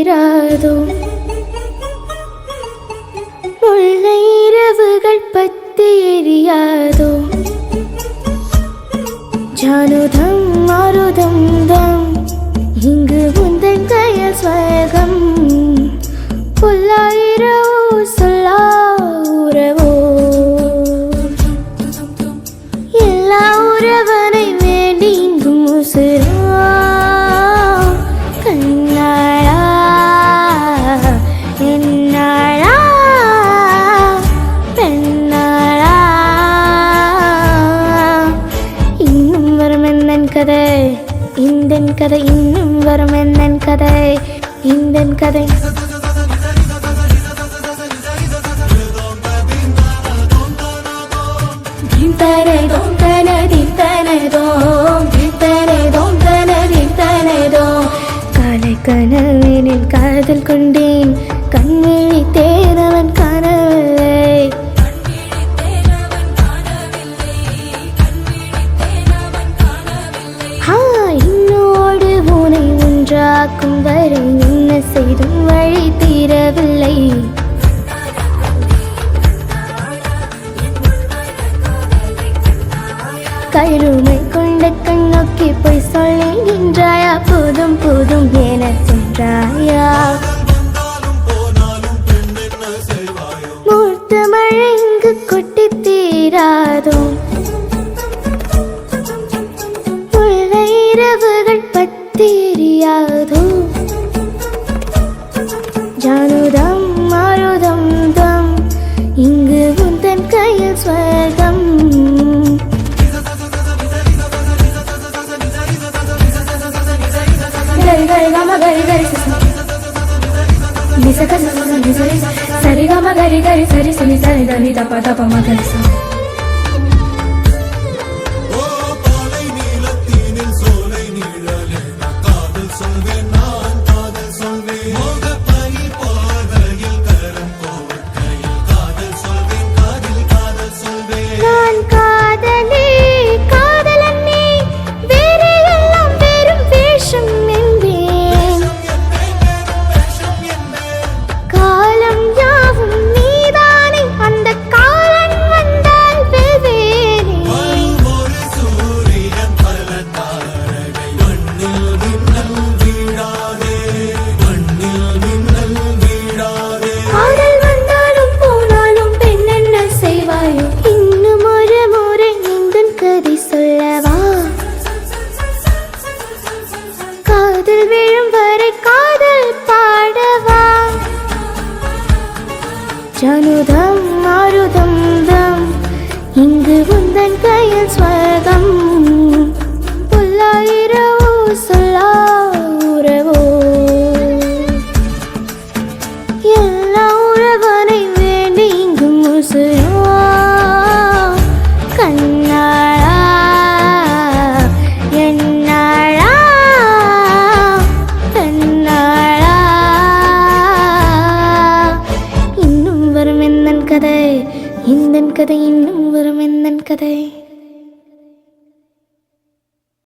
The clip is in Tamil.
தீராதோ முல்லை இரவுகள் பத்தி எரியாதோ ஜானுதம் மாருதம் தம் இங்கு உந்தன் கையில் ஸ்வர்கம் புல்லாயிரவோ சொல்லா உறவோ எல்லா உறவனை வேண்டி இங்கும் உசுரா கண்ணாளா என்னாளா பெண்ணாளா இன்னும் வரும் என்னன் கதை இந்தன் கதை இன்னும் வரும் என்னன் கதை இந்தன் கதை காலை கனவினில் காதல் கொண்டேன் கண்விழி தேனவன் காணவில்லை என்னோடு உனை ஒன்றாக்கும் வரை என்ன செய்தும் வழி தீரவில்லை கருமை கொண்ட கண்ணோக்கி போய் சொல்லுகின்றாயா போதும் போதும் என சென்றாயா மூர்த்த மழை இங்கு கொட்டி தீராதோ முல்லை இரவுகள் பத்தி எரியாதோ ஜானுதம் மாருதம் தம் இங்கு உந்தன் கையில் ஸ்வர்கம் சரி கம கரி கரி சரி சரி சரி தனி தப்ப தப்ப மகரி சா ஜானுதம் மாருதம் தம் இங்கு உந்தன் கையில் ஸ்வர்கம் புல்லாயிரவோ